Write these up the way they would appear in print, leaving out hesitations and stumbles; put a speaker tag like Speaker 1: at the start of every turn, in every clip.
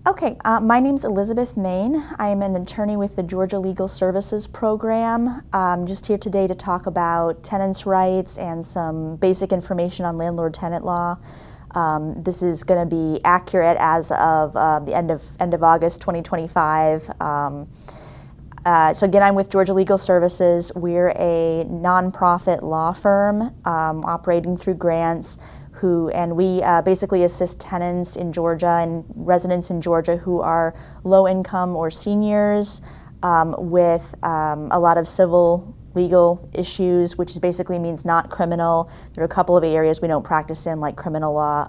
Speaker 1: Okay, my name's Elizabeth Main. I am an attorney with the Georgia Legal Services Program. I'm just here today to talk about tenants' rights and some basic information on landlord-tenant law. This is going to be accurate as of the end of August 2025. So again, I'm with Georgia Legal Services. We're a nonprofit law firm operating through grants. We basically assist tenants in Georgia and residents in Georgia who are low income or seniors with a lot of civil legal issues, which basically means not criminal. There are a couple of areas we don't practice in, like criminal law,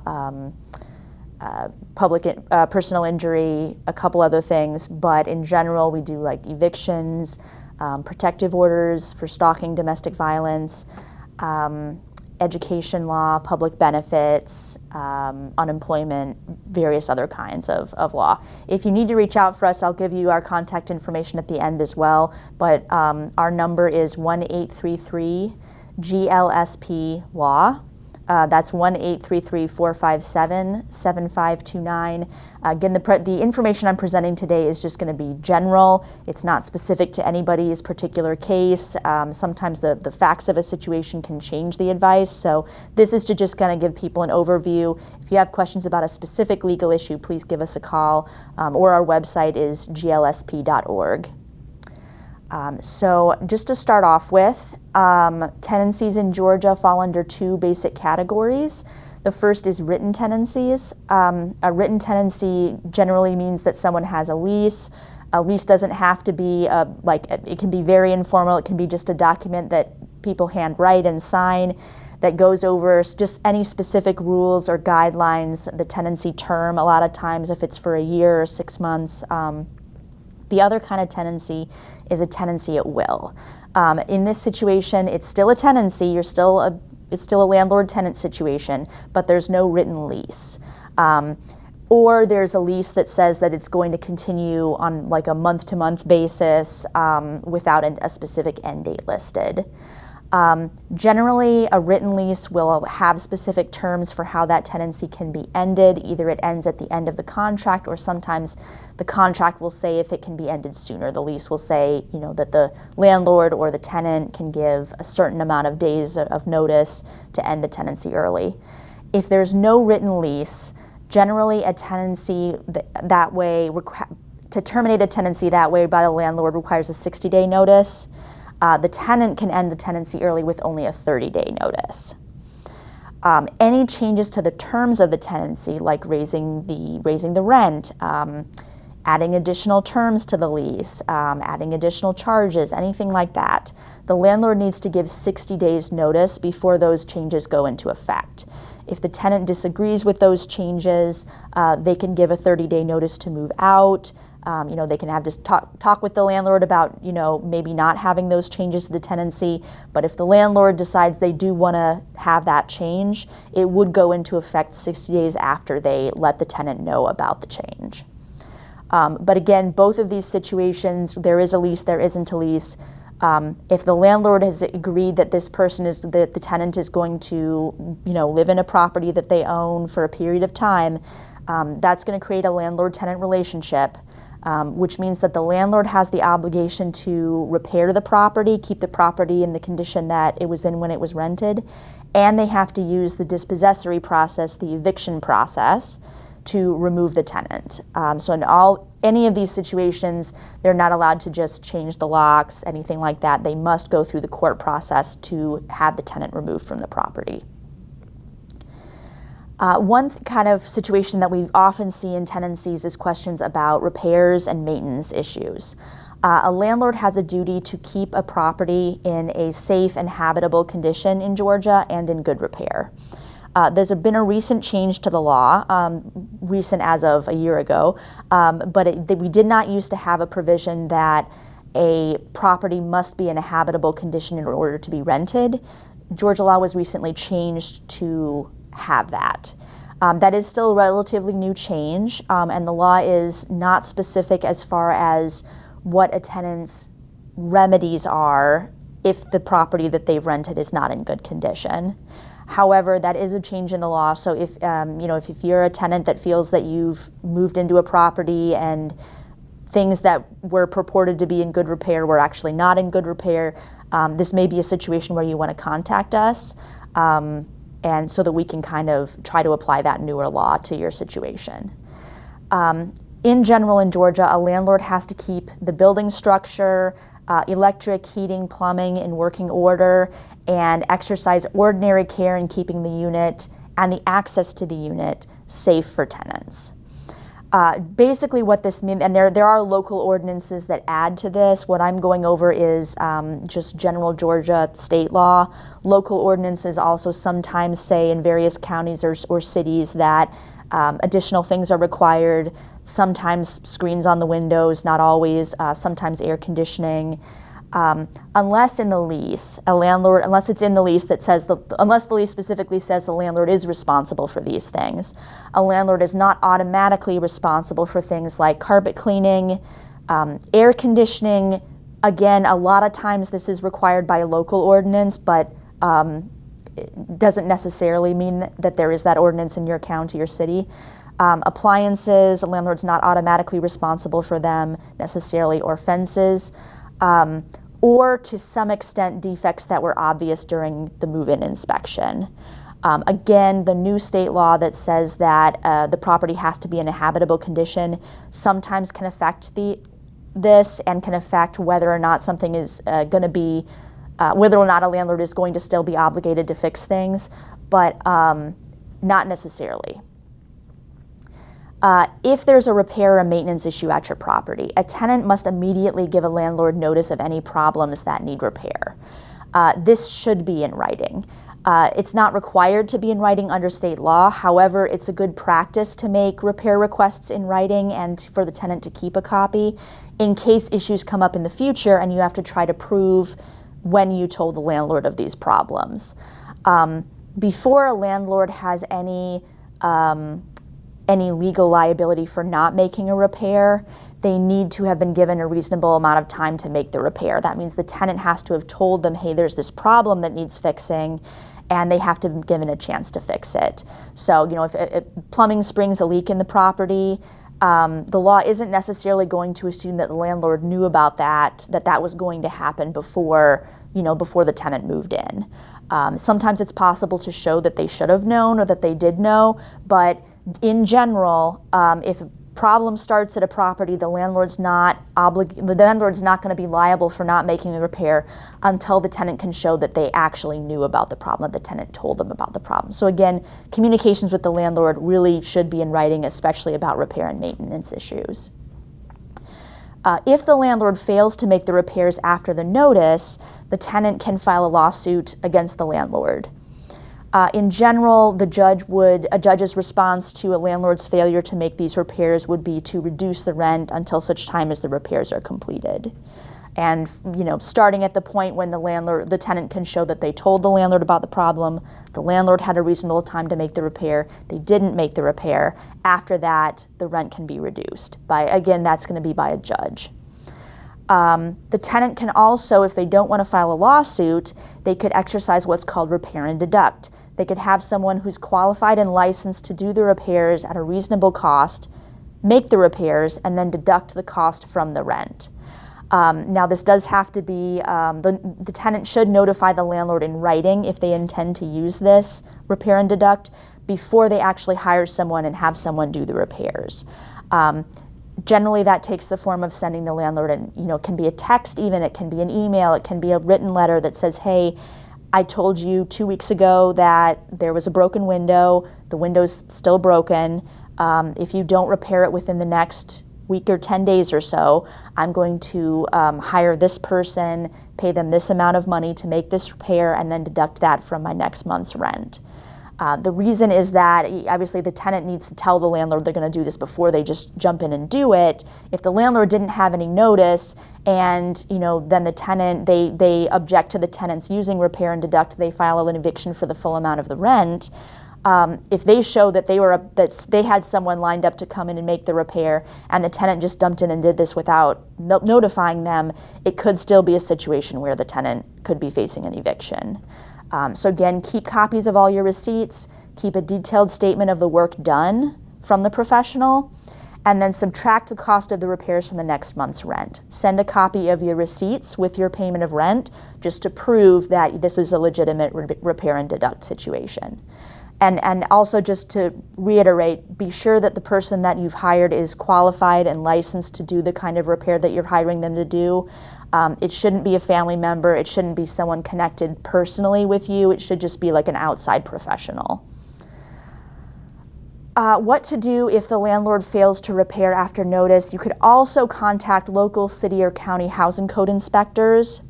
Speaker 1: personal injury, a couple other things, but in general we do like evictions, protective orders for stalking, domestic violence, education law, public benefits, unemployment, various other kinds of law. If you need to reach out for us, I'll give you our contact information at the end as well, but our number is 1-833-GLSP-LAW. That's 1-833-457-7529. Again, the information I'm presenting today is just going to be general. It's not specific to anybody's particular case. Sometimes the facts of a situation can change the advice, so this is to just kind of give people an overview. If you have questions about a specific legal issue, please give us a call, or our website is glsp.org. So just to start off with, tenancies in Georgia fall under two basic categories. The first is written tenancies. A written tenancy generally means that someone has a lease. A lease doesn't have to be it can be very informal. It can be just a document that people handwrite and sign that goes over just any specific rules or guidelines, the tenancy term, a lot of times if it's for a year or 6 months. The other kind of tenancy is a tenancy at will. In this situation, it's still a tenancy. It's still a landlord-tenant situation, but there's no written lease. Or there's a lease that says that it's going to continue on like a month-to-month basis without a specific end date listed. Generally, a written lease will have specific terms for how that tenancy can be ended. Either it ends at the end of the contract, or sometimes the contract will say if it can be ended sooner. The lease will say, that the landlord or the tenant can give a certain amount of days of notice to end the tenancy early. If there's no written lease, generally a tenancy that way, to terminate a tenancy that way by the landlord requires a 60-day notice. The tenant can end the tenancy early with only a 30-day notice. Any changes to the terms of the tenancy, like raising the rent, adding additional terms to the lease, adding additional charges, anything like that, the landlord needs to give 60 days notice before those changes go into effect. If the tenant disagrees with those changes, they can give a 30-day notice to move out. They can have just talk with the landlord about, maybe not having those changes to the tenancy. But if the landlord decides they do want to have that change, it would go into effect 60 days after they let the tenant know about the change. But again, both of these situations, there is a lease, there isn't a lease. If the landlord has agreed that that the tenant is going to, live in a property that they own for a period of time, that's going to create a landlord-tenant relationship. Which means that the landlord has the obligation to repair the property, keep the property in the condition that it was in when it was rented, and they have to use the dispossessory process, the eviction process, to remove the tenant. So in any of these situations, they're not allowed to just change the locks, anything like that. They must go through the court process to have the tenant removed from the property. One kind of situation that we often see in tenancies is questions about repairs and maintenance issues. A landlord has a duty to keep a property in a safe and habitable condition in Georgia and in good repair. There's been a recent change to the law, recent as of a year ago, but we did not used to have a provision that a property must be in a habitable condition in order to be rented. Georgia law was recently changed to have that. That is still a relatively new change, and the law is not specific as far as what a tenant's remedies are if the property that they've rented is not in good condition. However, that is a change in the law. So if if you're a tenant that feels that you've moved into a property and things that were purported to be in good repair were actually not in good repair, this may be a situation where you want to contact us, and so that we can kind of try to apply that newer law to your situation. In general, in Georgia, a landlord has to keep the building structure, electric, heating, plumbing in working order, and exercise ordinary care in keeping the unit and the access to the unit safe for tenants. Basically what this means, and there are local ordinances that add to this. What I'm going over is just general Georgia state law. Local ordinances also sometimes say in various counties or cities that additional things are required. Sometimes screens on the windows, not always, sometimes air conditioning. Unless in the lease, unless it's in the lease that says, unless the lease specifically says the landlord is responsible for these things, a landlord is not automatically responsible for things like carpet cleaning, air conditioning. Again, a lot of times this is required by a local ordinance, but it doesn't necessarily mean that there is that ordinance in your county or city. Appliances, a landlord's not automatically responsible for them necessarily, or fences. Or to some extent defects that were obvious during the move-in inspection. Again, the new state law that says that the property has to be in a habitable condition sometimes can affect this and can affect whether or not something is going to be, whether or not a landlord is going to still be obligated to fix things, but not necessarily. If there's a repair or maintenance issue at your property, a tenant must immediately give a landlord notice of any problems that need repair. This should be in writing. It's not required to be in writing under state law. However, it's a good practice to make repair requests in writing and for the tenant to keep a copy in case issues come up in the future and you have to try to prove when you told the landlord of these problems. Before a landlord has any legal liability for not making a repair, they need to have been given a reasonable amount of time to make the repair. That means the tenant has to have told them, hey, there's this problem that needs fixing, and they have to be given a chance to fix it. So, if plumbing springs a leak in the property, the law isn't necessarily going to assume that the landlord knew about that was going to happen before the tenant moved in. Sometimes it's possible to show that they should have known or that they did know, but in general, if a problem starts at a property, the landlord's not going to be liable for not making the repair until the tenant can show that they actually knew about the problem, that the tenant told them about the problem. So again, communications with the landlord really should be in writing, especially about repair and maintenance issues. If the landlord fails to make the repairs after the notice, the tenant can file a lawsuit against the landlord. In general, a judge's response to a landlord's failure to make these repairs would be to reduce the rent until such time as the repairs are completed. And starting at the point when the tenant can show that they told the landlord about the problem, the landlord had a reasonable time to make the repair, they didn't make the repair. After that, the rent can be reduced. That's going to be by a judge. The tenant can also, if they don't want to file a lawsuit, they could exercise what's called repair and deduct. They could have someone who's qualified and licensed to do the repairs at a reasonable cost, make the repairs, and then deduct the cost from the rent. Now, this does have to be, the tenant should notify the landlord in writing if they intend to use this repair and deduct before they actually hire someone and have someone do the repairs. Generally, that takes the form of sending the landlord, and can be a text even, it can be an email, it can be a written letter that says, hey, I told you 2 weeks ago that there was a broken window, the window's still broken. If you don't repair it within the next week or 10 days or so, I'm going to hire this person, pay them this amount of money to make this repair, and then deduct that from my next month's rent. The reason is that obviously the tenant needs to tell the landlord they're going to do this before they just jump in and do it. If the landlord didn't have any notice and then the tenant, they object to the tenants using repair and deduct, they file an eviction for the full amount of the rent. If they show that they had someone lined up to come in and make the repair and the tenant just dumped in and did this without notifying them, it could still be a situation where the tenant could be facing an eviction. So again, keep copies of all your receipts, keep a detailed statement of the work done from the professional, and then subtract the cost of the repairs from the next month's rent. Send a copy of your receipts with your payment of rent just to prove that this is a legitimate repair and deduct situation. And also, just to reiterate, be sure that the person that you've hired is qualified and licensed to do the kind of repair that you're hiring them to do. It shouldn't be a family member. It shouldn't be someone connected personally with you. It should just be like an outside professional. What to do if the landlord fails to repair after notice? You could also contact local city or county housing code inspectors,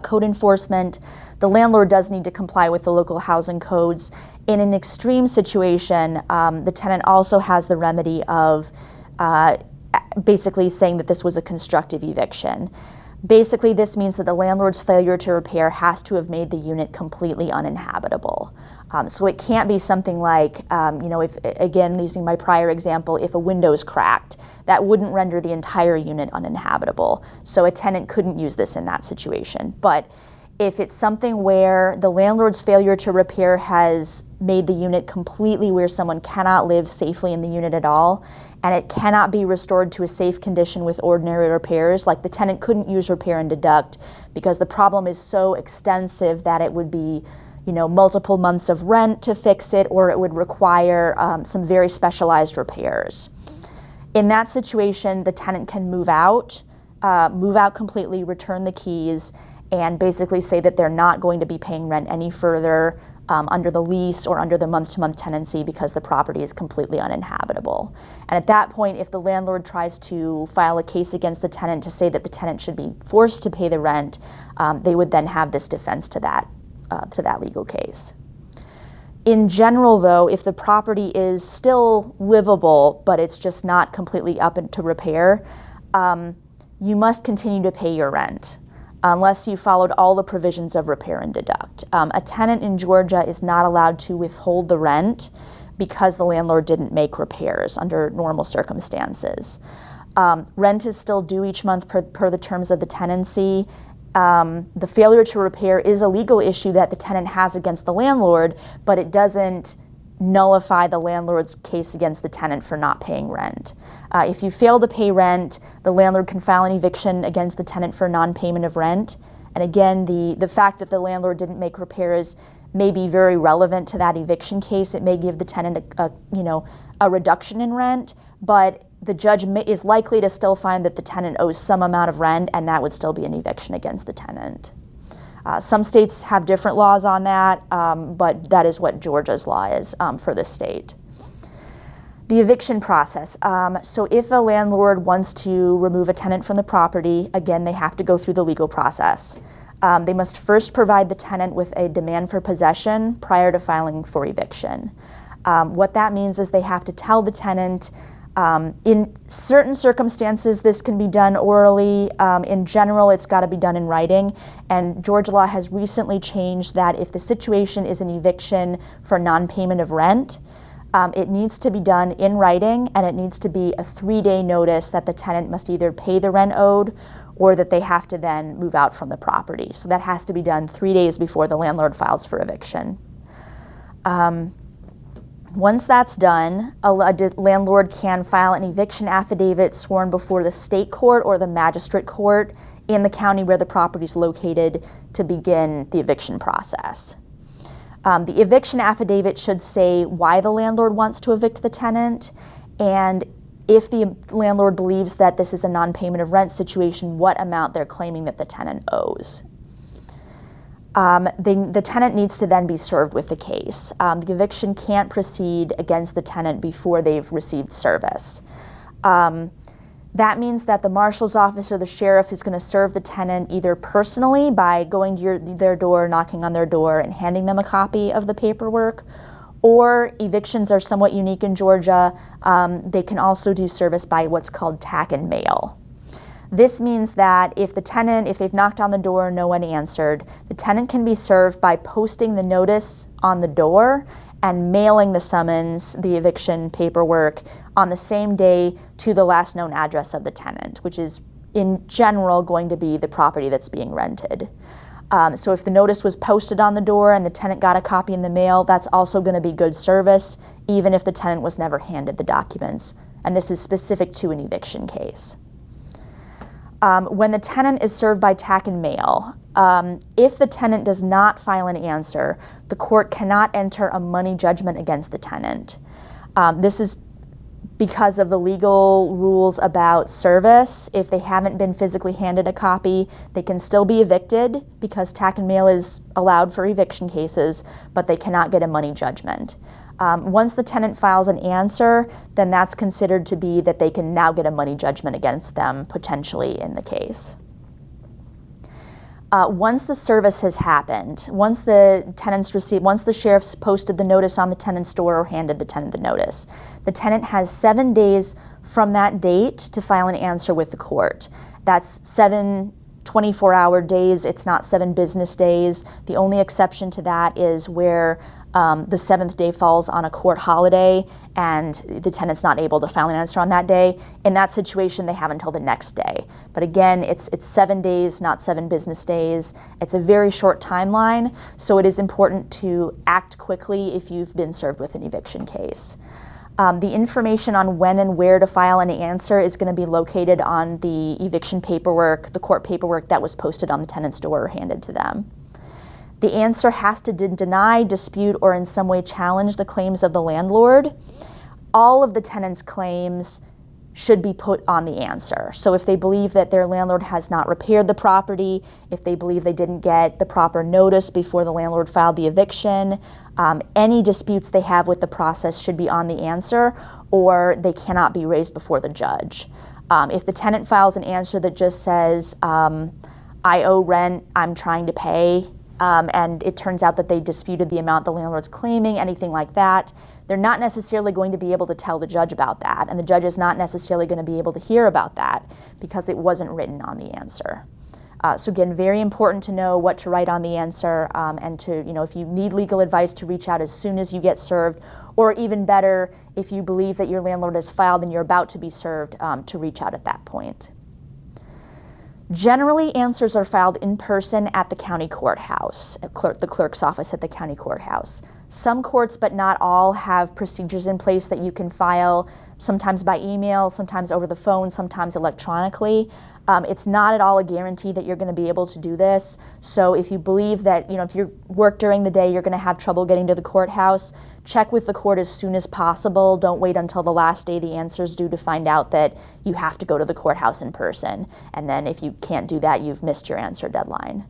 Speaker 1: code enforcement. The landlord does need to comply with the local housing codes. In an extreme situation, the tenant also has the remedy of basically saying that this was a constructive eviction. Basically, this means that the landlord's failure to repair has to have made the unit completely uninhabitable. So it can't be something like, if, again, using my prior example, if a window is cracked, that wouldn't render the entire unit uninhabitable. So a tenant couldn't use this in that situation. But if it's something where the landlord's failure to repair has made the unit completely where someone cannot live safely in the unit at all, and it cannot be restored to a safe condition with ordinary repairs, like the tenant couldn't use repair and deduct because the problem is so extensive that it would be multiple months of rent to fix it, or it would require some very specialized repairs. In that situation, the tenant can move out completely, return the keys, and basically say that they're not going to be paying rent any further under the lease or under the month-to-month tenancy because the property is completely uninhabitable. And at that point, if the landlord tries to file a case against the tenant to say that the tenant should be forced to pay the rent, they would then have this defense to that legal case. In general, though, if the property is still livable, but it's just not completely up to repair, you must continue to pay your rent unless you followed all the provisions of repair and deduct. A tenant in Georgia is not allowed to withhold the rent because the landlord didn't make repairs under normal circumstances. Rent is still due each month per the terms of the tenancy. The failure to repair is a legal issue that the tenant has against the landlord, but it doesn't nullify the landlord's case against the tenant for not paying rent. If you fail to pay rent, the landlord can file an eviction against the tenant for non-payment of rent. And again, the fact that the landlord didn't make repairs may be very relevant to that eviction case. It may give the tenant a reduction in rent, but the judge is likely to still find that the tenant owes some amount of rent, and that would still be an eviction against the tenant. Some states have different laws on that, but that is what Georgia's law is for this state. The eviction process. So if a landlord wants to remove a tenant from the property, again, they have to go through the legal process. They must first provide the tenant with a demand for possession prior to filing for eviction. What that means is they have to tell the tenant, in certain circumstances, this can be done orally. In general, it's got to be done in writing. And Georgia law has recently changed that if the situation is an eviction for non-payment of rent, it needs to be done in writing, and it needs to be a 3-day notice that the tenant must either pay the rent owed or that they have to then move out from the property. So that has to be done 3 days before the landlord files for eviction. Once that's done, a landlord can file an eviction affidavit sworn before the state court or the magistrate court in the county where the property is located to begin the eviction process. The eviction affidavit should say why the landlord wants to evict the tenant, and if the landlord believes that this is a non-payment of rent situation, what amount they're claiming that the tenant owes. The tenant needs to then be served with the case. The eviction can't proceed against the tenant before they've received service. That means that the marshal's office or the sheriff is going to serve the tenant either personally by going to their door, knocking on their door, and handing them a copy of the paperwork, or evictions are somewhat unique in Georgia. They can also do service by what's called tack and mail. This means that if they've knocked on the door and no one answered, the tenant can be served by posting the notice on the door and mailing the summons, the eviction paperwork, on the same day to the last known address of the tenant, which is in general going to be the property that's being rented. So if the notice was posted on the door and the tenant got a copy in the mail, that's also going to be good service, even if the tenant was never handed the documents. And this is specific to an eviction case. When the tenant is served by tack and mail, if the tenant does not file an answer, the court cannot enter a money judgment against the tenant. This is because of the legal rules about service. If they haven't been physically handed a copy, they can still be evicted because tack and mail is allowed for eviction cases, but they cannot get a money judgment. Once the tenant files an answer, then that's considered to be that they can now get a money judgment against them, potentially, in the case. Once the service has happened, once the sheriff's posted the notice on the tenant's door or handed the tenant the notice, the tenant has 7 days from that date to file an answer with the court. That's 7 24-hour days. It's not 7 business days. The only exception to that is where the 7th day falls on a court holiday and the tenant's not able to file an answer on that day. In that situation, they have until the next day. But again, it's 7 days, not 7 business days. It's a very short timeline, so it is important to act quickly if you've been served with an eviction case. The information on when and where to file an answer is going to be located on the eviction paperwork, the court paperwork that was posted on the tenant's door or handed to them. The answer has to deny, dispute, or in some way challenge the claims of the landlord. All of the tenant's claims should be put on the answer. So if they believe that their landlord has not repaired the property, if they believe they didn't get the proper notice before the landlord filed the eviction, any disputes they have with the process should be on the answer, or they cannot be raised before the judge. If the tenant files an answer that just says, I owe rent, I'm trying to pay, and it turns out that they disputed the amount the landlord's claiming, anything like that, they're not necessarily going to be able to tell the judge about that, and the judge is not necessarily going to be able to hear about that because it wasn't written on the answer. So again, very important to know what to write on the answer, and to, if you need legal advice, to reach out as soon as you get served, or even better, if you believe that your landlord has filed and you're about to be served, to reach out at that point. Generally, answers are filed in person at the county courthouse, at the clerk's office at the county courthouse. Some courts, but not all, have procedures in place that you can file, sometimes by email, sometimes over the phone, sometimes electronically. It's not at all a guarantee that you're going to be able to do this. So if you believe that, if you work during the day, you're going to have trouble getting to the courthouse, check with the court as soon as possible. Don't wait until the last day the answer's due to find out that you have to go to the courthouse in person. And then if you can't do that, you've missed your answer deadline.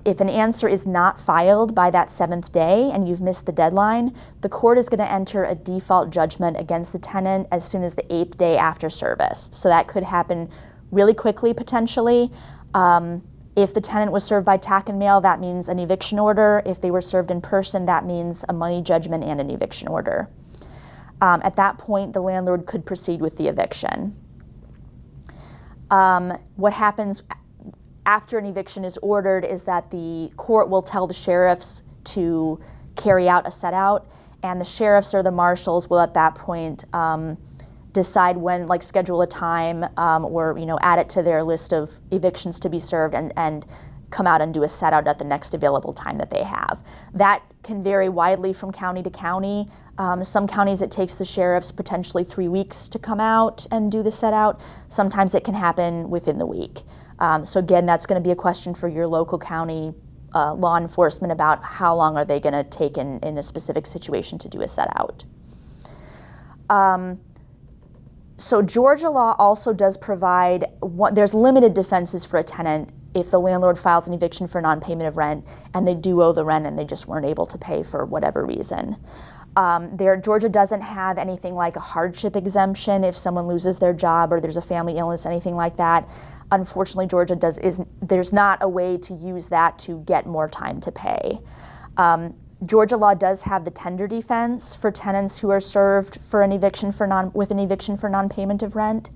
Speaker 1: If an answer is not filed by that 7th day and you've missed the deadline, the court is going to enter a default judgment against the tenant as soon as the 8th day after service. So that could happen really quickly, potentially. If the tenant was served by tack and mail, that means an eviction order. If they were served in person, that means a money judgment and an eviction order. At that point, the landlord could proceed with the eviction. What happens after an eviction is ordered is that the court will tell the sheriffs to carry out a set-out, and the sheriffs or the marshals will at that point decide when, schedule a time, or add it to their list of evictions to be served, and come out and do a set-out at the next available time that they have. That can vary widely from county to county. Some counties it takes the sheriffs potentially 3 weeks to come out and do the set-out. Sometimes it can happen within the week. So again, that's going to be a question for your local county law enforcement about how long are they going to take in a specific situation to do a set-out. So Georgia law also does provide, there's limited defenses for a tenant if the landlord files an eviction for non-payment of rent and they do owe the rent and they just weren't able to pay for whatever reason. Georgia doesn't have anything like a hardship exemption if someone loses their job or there's a family illness, anything like that. Unfortunately, Georgia there's not a way to use that to get more time to pay. Georgia law does have the tender defense for tenants who are served for an eviction with an eviction for non-payment of rent.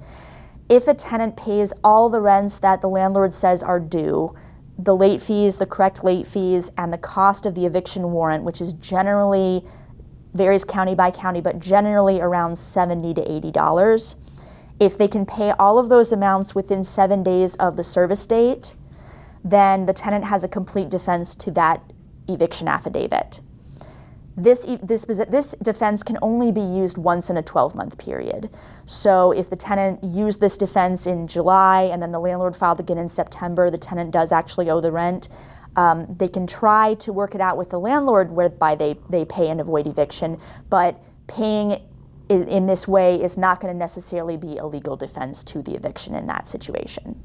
Speaker 1: If a tenant pays all the rents that the landlord says are due, the late fees, the correct late fees, and the cost of the eviction warrant, which is generally, varies county by county, but generally around $70 to $80. If they can pay all of those amounts within 7 days of the service date, then the tenant has a complete defense to that eviction affidavit. This defense can only be used once in a 12-month period. So if the tenant used this defense in July and then the landlord filed again in September, the tenant does actually owe the rent. They can try to work it out with the landlord whereby they pay and avoid eviction, but paying in this way is not going to necessarily be a legal defense to the eviction in that situation.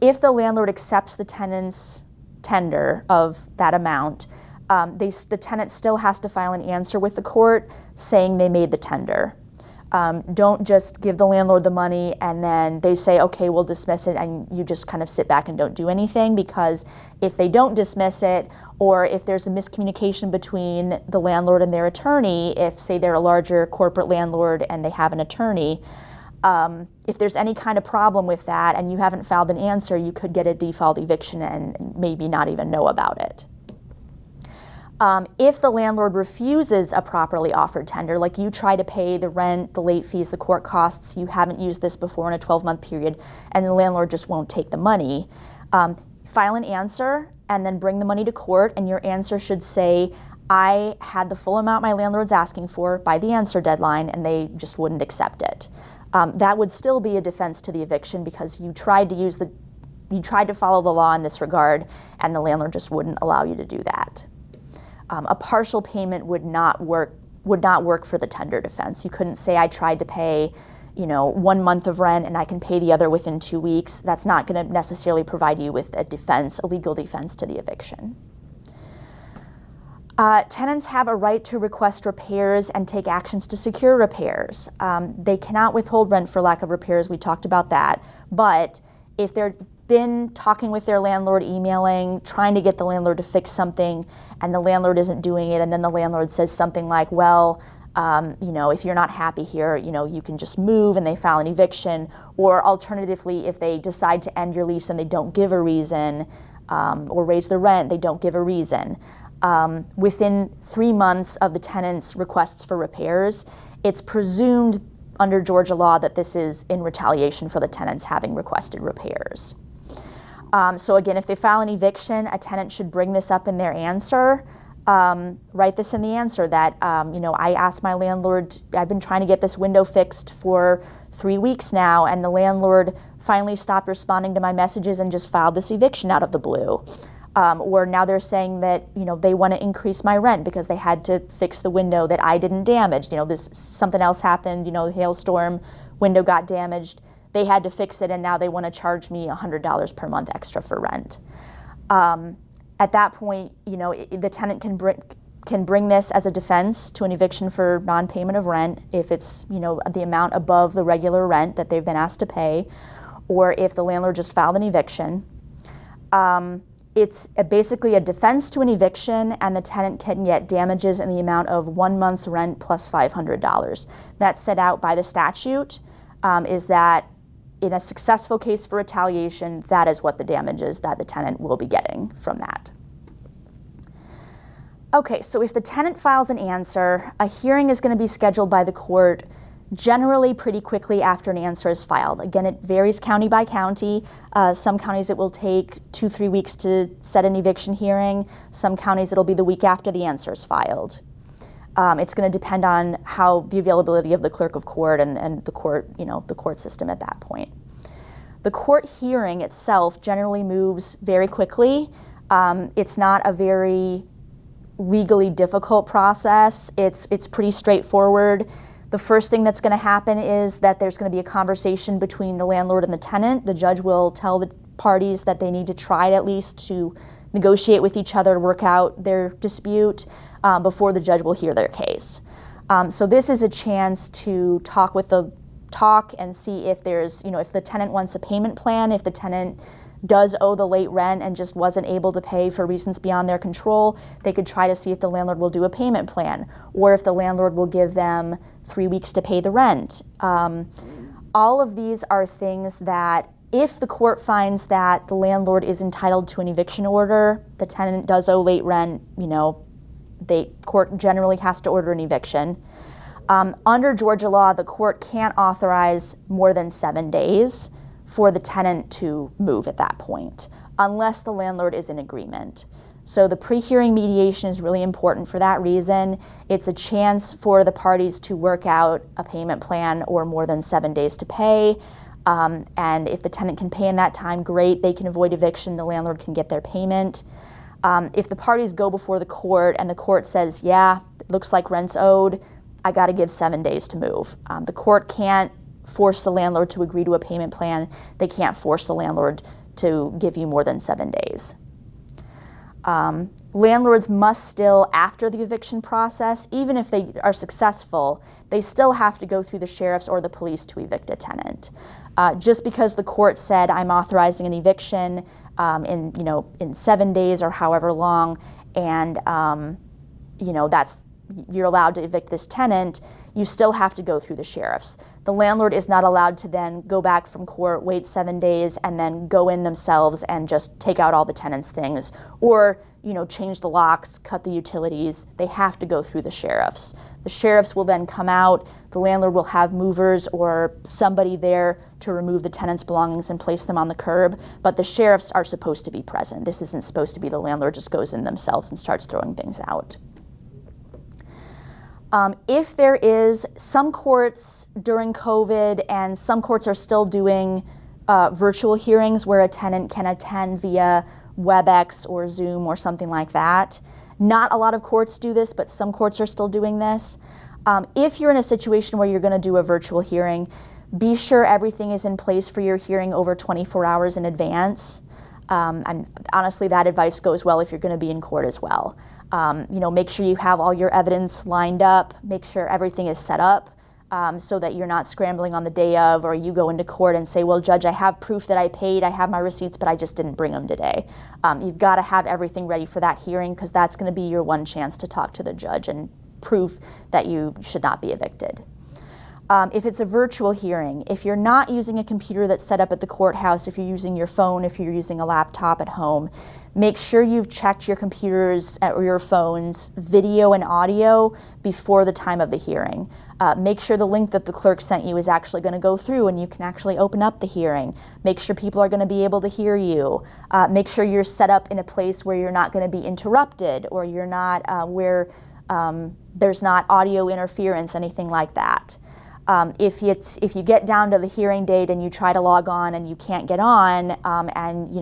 Speaker 1: If the landlord accepts the tenant's tender of that amount, the tenant still has to file an answer with the court saying they made the tender. Don't just give the landlord the money and then they say, okay, we'll dismiss it, and you just kind of sit back and don't do anything, because if they don't dismiss it, or if there's a miscommunication between the landlord and their attorney, if, say, they're a larger corporate landlord and they have an attorney, if there's any kind of problem with that and you haven't filed an answer, you could get a default eviction and maybe not even know about it. If the landlord refuses a properly offered tender, like you try to pay the rent, the late fees, the court costs, you haven't used this before in a 12-month period, and the landlord just won't take the money, file an answer and then bring the money to court, and your answer should say, I had the full amount my landlord's asking for by the answer deadline, and they just wouldn't accept it. That would still be a defense to the eviction because you tried to follow the law in this regard, and the landlord just wouldn't allow you to do that. A partial payment would not work for the tender defense. You couldn't say, I tried to pay 1 month of rent and I can pay the other within 2 weeks. That's not going to necessarily provide you with a legal defense to the eviction. Tenants have a right to request repairs and take actions to secure repairs. They cannot withhold rent for lack of repairs. We talked about that. But if they're been talking with their landlord, emailing, trying to get the landlord to fix something, and the landlord isn't doing it, and then the landlord says something like, well, if you're not happy here, you can just move, and they file an eviction. Or alternatively, if they decide to end your lease and they don't give a reason, or raise the rent, they don't give a reason. Within 3 months of the tenant's requests for repairs, it's presumed under Georgia law that this is in retaliation for the tenants having requested repairs. So again, if they file an eviction, a tenant should bring this up in their answer. Write this in the answer that, I asked my landlord, I've been trying to get this window fixed for 3 weeks now, and the landlord finally stopped responding to my messages and just filed this eviction out of the blue. Or now they're saying that, they want to increase my rent because they had to fix the window that I didn't damage. Something else happened, hailstorm, window got damaged. They had to fix it, and now they want to charge me $100 per month extra for rent. At that point, the tenant can bring this as a defense to an eviction for non-payment of rent if it's, the amount above the regular rent that they've been asked to pay, or if the landlord just filed an eviction. It's basically a defense to an eviction, and the tenant can get damages in the amount of 1 month's rent plus $500. That's set out by the statute, is that in a successful case for retaliation, that is what the damages that the tenant will be getting from that. Okay, so if the tenant files an answer, a hearing is going to be scheduled by the court generally pretty quickly after an answer is filed. Again, it varies county by county. Some counties it will take 2-3 weeks to set an eviction hearing. Some counties it'll be the week after the answer is filed. It's going to depend on how the availability of the clerk of court and the court, the court system at that point. The court hearing itself generally moves very quickly. It's not a very legally difficult process. It's pretty straightforward. The first thing that's going to happen is that there's going to be a conversation between the landlord and the tenant. The judge will tell the parties that they need to try at least to negotiate with each other, work out their dispute before the judge will hear their case. So this is a chance to talk and see if there's, if the tenant wants a payment plan, if the tenant does owe the late rent and just wasn't able to pay for reasons beyond their control, they could try to see if the landlord will do a payment plan, or if the landlord will give them 3 weeks to pay the rent. All of these are things that if the court finds that the landlord is entitled to an eviction order, the tenant does owe late rent, the court generally has to order an eviction. Under Georgia law, the court can't authorize more than 7 days for the tenant to move at that point. unless the landlord is in agreement. So the pre-hearing mediation is really important for that reason. It's a chance for the parties to work out a payment plan or more than 7 days to pay. And if the tenant can pay in that time, great, they can avoid eviction, the landlord can get their payment. If the parties go before the court and the court says, yeah, it looks like rent's owed, I gotta give 7 days to move. The court can't force the landlord to agree to a payment plan. They can't force the landlord to give you more than 7 days. Landlords must still, after the eviction process, even if they are successful, they still have to go through the sheriff's or the police to evict a tenant. Just because the court said I'm authorizing an eviction in 7 days or however long, and you're allowed to evict this tenant, you still have to go through the sheriff's. The landlord is not allowed to then go back from court, wait 7 days, and then go in themselves and just take out all the tenant's things, or change the locks, cut the utilities. They have to go through the sheriff's. The sheriff's will then come out. The landlord will have movers or somebody there to remove the tenant's belongings and place them on the curb, but the sheriff's are supposed to be present. This isn't supposed to be the landlord just goes in themselves and starts throwing things out. If there is, some courts during COVID and some courts are still doing virtual hearings where a tenant can attend via WebEx or Zoom or something like that. Not a lot of courts do this, but some courts are still doing this. If you're in a situation where you're going to do a virtual hearing, be sure everything is in place for your hearing over 24 hours in advance. And honestly, that advice goes well if you're going to be in court as well. Make sure you have all your evidence lined up, make sure everything is set up so that you're not scrambling on the day of, or you go into court and say, well, Judge, I have proof that I paid, I have my receipts, but I just didn't bring them today. You've got to have everything ready for that hearing because that's going to be your one chance to talk to the judge and prove that you should not be evicted. If it's a virtual hearing, if you're not using a computer that's set up at the courthouse, if you're using your phone, if you're using a laptop at home, make sure you've checked your computers or your phone's video and audio before the time of the hearing. Make sure the link that the clerk sent you is actually going to go through and you can actually open up the hearing. Make sure people are going to be able to hear you. Make sure you're set up in a place where you're not going to be interrupted or you're not where there's not audio interference, anything like that. If you get down to the hearing date and you try to log on and you can't get on, and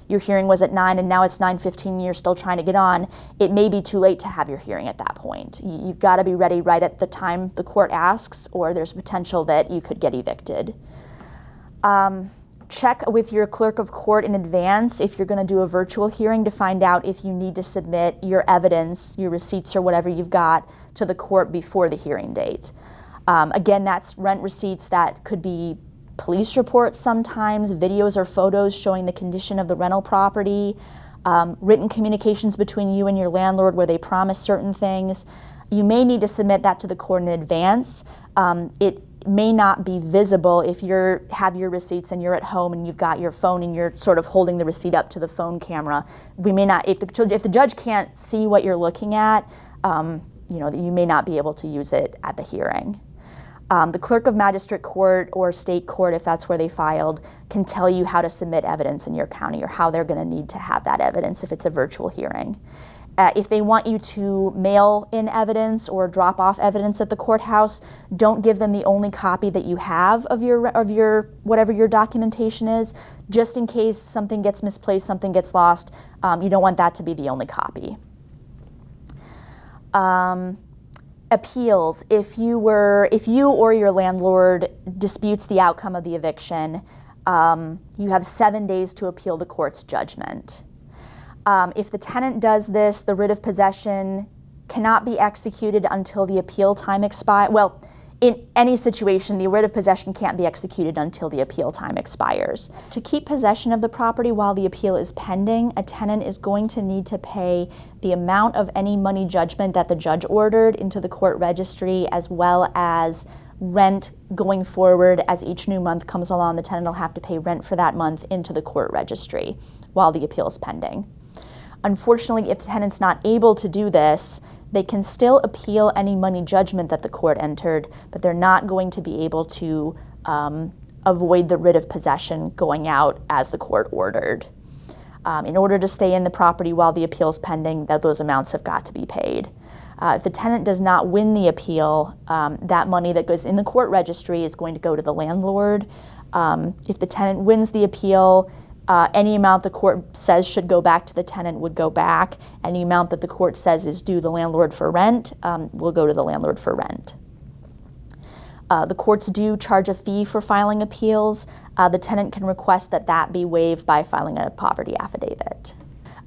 Speaker 1: your hearing was at 9 and now it's 9:15 and you're still trying to get on, it may be too late to have your hearing at that point. You've got to be ready right at the time the court asks, or there's potential that you could get evicted. Check with your clerk of court in advance if you're going to do a virtual hearing to find out if you need to submit your evidence, your receipts or whatever you've got to the court before the hearing date. Again, that's rent receipts. That could be police reports sometimes, videos or photos showing the condition of the rental property, written communications between you and your landlord where they promise certain things. You may need to submit that to the court in advance. It may not be visible if you have your receipts and you're at home and you've got your phone and you're sort of holding the receipt up to the phone camera. We may not, if the judge can't see what you're looking at, you may not be able to use it at the hearing. The clerk of magistrate court or state court, if that's where they filed, can tell you how to submit evidence in your county or how they're going to need to have that evidence if it's a virtual hearing. If they want you to mail in evidence or drop off evidence at the courthouse, don't give them the only copy that you have of your whatever your documentation is, just in case something gets misplaced, something gets lost. You don't want that to be the only copy. Appeals. If you or your landlord disputes the outcome of the eviction, you have 7 days to appeal the court's judgment. If the tenant does this, the writ of possession cannot be executed until the appeal time expires. Well, in any situation, the writ of possession can't be executed until the appeal time expires. To keep possession of the property while the appeal is pending, a tenant is going to need to pay the amount of any money judgment that the judge ordered into the court registry, as well as rent going forward. As each new month comes along, the tenant will have to pay rent for that month into the court registry while the appeal is pending. Unfortunately, if the tenant's not able to do this, they can still appeal any money judgment that the court entered, but they're not going to be able to avoid the writ of possession going out as the court ordered. In order to stay in the property while the appeal is pending, those amounts have got to be paid. If the tenant does not win the appeal, that money that goes in the court registry is going to go to the landlord. If the tenant wins the appeal, any amount the court says should go back to the tenant would go back. Any amount that the court says is due the landlord for rent will go to the landlord for rent. The courts do charge a fee for filing appeals. The tenant can request that that be waived by filing a poverty affidavit.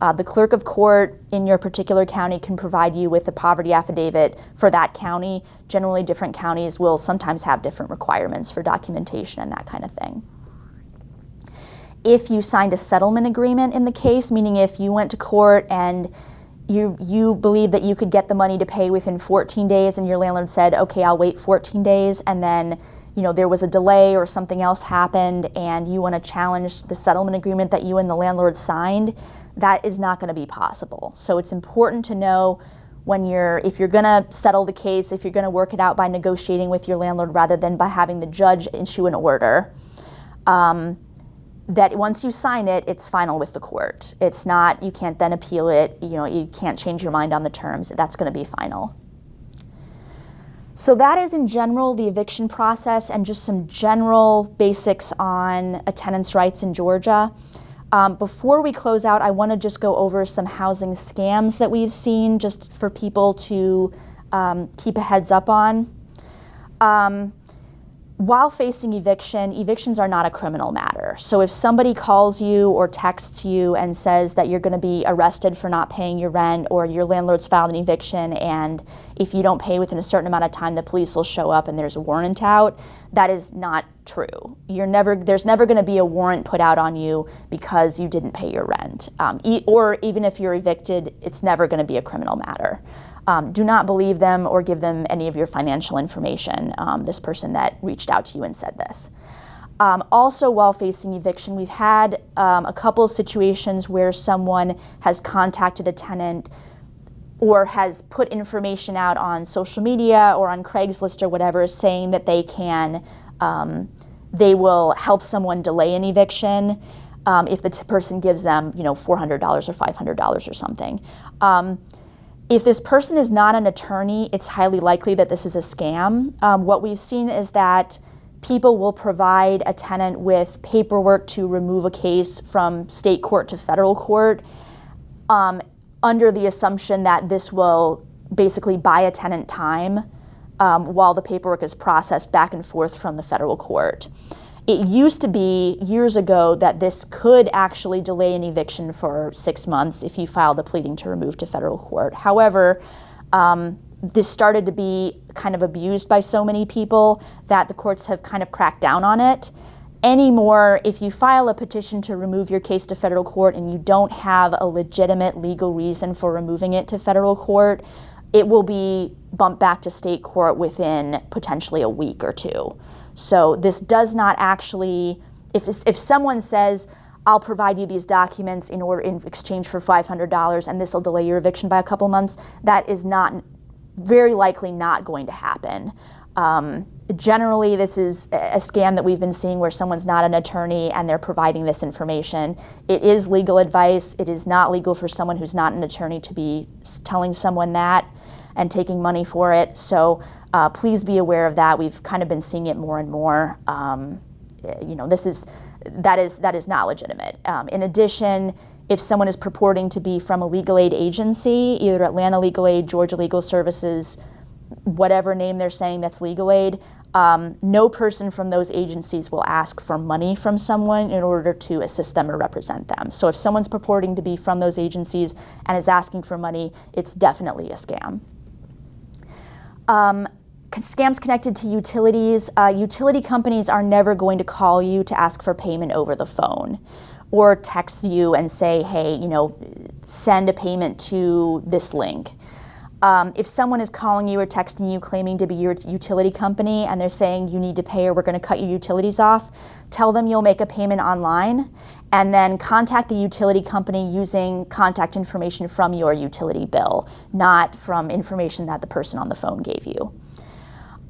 Speaker 1: The clerk of court in your particular county can provide you with a poverty affidavit for that county. Generally, different counties will sometimes have different requirements for documentation and that kind of thing. If you signed a settlement agreement in the case, meaning if you went to court and you believe that you could get the money to pay within 14 days and your landlord said, okay, I'll wait 14 days, and then there was a delay or something else happened and you want to challenge the settlement agreement that you and the landlord signed, that is not going to be possible. So it's important to know if you're going to settle the case, if you're going to work it out by negotiating with your landlord rather than by having the judge issue an order, that once you sign it, it's final with the court. It's not, you can't then appeal it, you can't change your mind on the terms. That's going to be final. So that is in general the eviction process and just some general basics on a tenant's rights in Georgia. Before we close out, I want to just go over some housing scams that we've seen just for people to keep a heads up on. While facing eviction, evictions are not a criminal matter. So if somebody calls you or texts you and says that you're going to be arrested for not paying your rent or your landlord's filed an eviction and if you don't pay within a certain amount of time, the police will show up and there's a warrant out, that is not true. There's never going to be a warrant put out on you because you didn't pay your rent. Or even if you're evicted, it's never going to be a criminal matter. Do not believe them or give them any of your financial information, this person that reached out to you and said this. Also, while facing eviction, we've had a couple of situations where someone has contacted a tenant or has put information out on social media or on Craigslist or whatever saying that they will help someone delay an eviction if the person gives them $400 or $500 or something. If this person is not an attorney, it's highly likely that this is a scam. What we've seen is that people will provide a tenant with paperwork to remove a case from state court to federal court under the assumption that this will basically buy a tenant time while the paperwork is processed back and forth from the federal court. It used to be years ago that this could actually delay an eviction for 6 months if you filed a pleading to remove to federal court. However, this started to be kind of abused by so many people that the courts have kind of cracked down on it. Anymore, if you file a petition to remove your case to federal court and you don't have a legitimate legal reason for removing it to federal court, it will be bumped back to state court within potentially a week or two. So this does not actually, if someone says, I'll provide you these documents in exchange for $500 and this will delay your eviction by a couple months, that is very likely not going to happen. Generally, this is a scam that we've been seeing where someone's not an attorney and they're providing this information. It is legal advice. It is not legal for someone who's not an attorney to be telling someone that and taking money for it. So please be aware of that. We've kind of been seeing it more and more. That is not legitimate. In addition, if someone is purporting to be from a legal aid agency, either Atlanta Legal Aid, Georgia Legal Services, whatever name they're saying that's legal aid, no person from those agencies will ask for money from someone in order to assist them or represent them. So if someone's purporting to be from those agencies and is asking for money, it's definitely a scam. Scams connected to utilities. Utility companies are never going to call you to ask for payment over the phone or text you and say, hey, send a payment to this link. If someone is calling you or texting you claiming to be your utility company and they're saying you need to pay or we're going to cut your utilities off, tell them you'll make a payment online and then contact the utility company using contact information from your utility bill, not from information that the person on the phone gave you.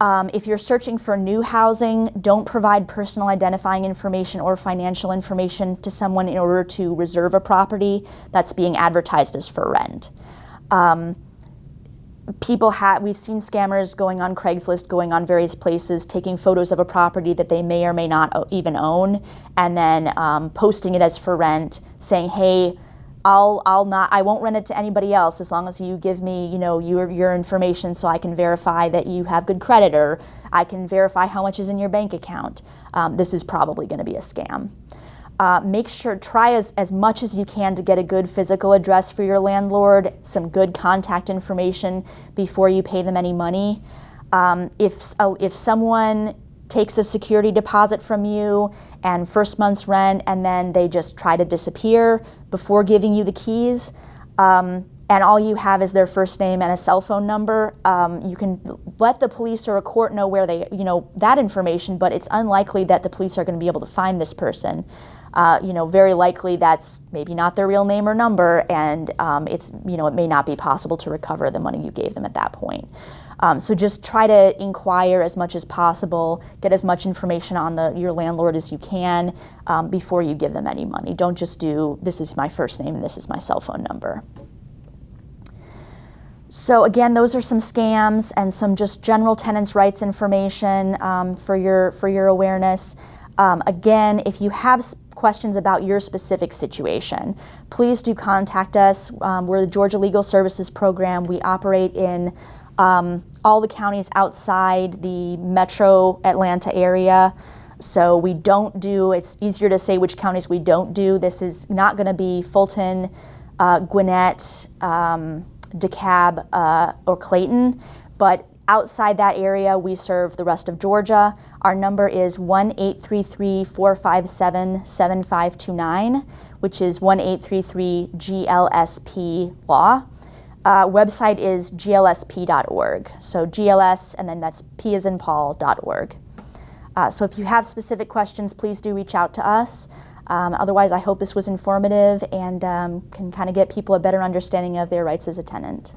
Speaker 1: If you're searching for new housing, don't provide personal identifying information or financial information to someone in order to reserve a property that's being advertised as for rent. We've seen scammers going on Craigslist, going on various places, taking photos of a property that they may or may not even own, and then posting it as for rent, saying, hey, I won't rent it to anybody else as long as you give me, your information so I can verify that you have good credit, or I can verify how much is in your bank account. This is probably going to be a scam. Try as much as you can to get a good physical address for your landlord, some good contact information before you pay them any money. If someone takes a security deposit from you and first month's rent, and then they just try to disappear before giving you the keys, and all you have is their first name and a cell phone number, you can let the police or a court know where that information, but it's unlikely that the police are going to be able to find this person. Very likely that's maybe not their real name or number, and it may not be possible to recover the money you gave them at that point. So just try to inquire as much as possible, get as much information on your landlord as you can before you give them any money. Don't just do, this is my first name and this is my cell phone number. So again, those are some scams and some just general tenants' rights information for your awareness. Again, if you have questions about your specific situation, please do contact us. We're the Georgia Legal Services Program. We operate in all the counties outside the metro Atlanta area. So it's easier to say which counties we don't do. This is not going to be Fulton, Gwinnett, DeKalb, or Clayton, but outside that area, we serve the rest of Georgia. Our number is 1-833-457-7529, which is 1-833-GLSP-LAW. Website is glsp.org. So GLS, and then that's P as in Paul.org. So if you have specific questions, please do reach out to us. Otherwise, I hope this was informative and can kind of get people a better understanding of their rights as a tenant.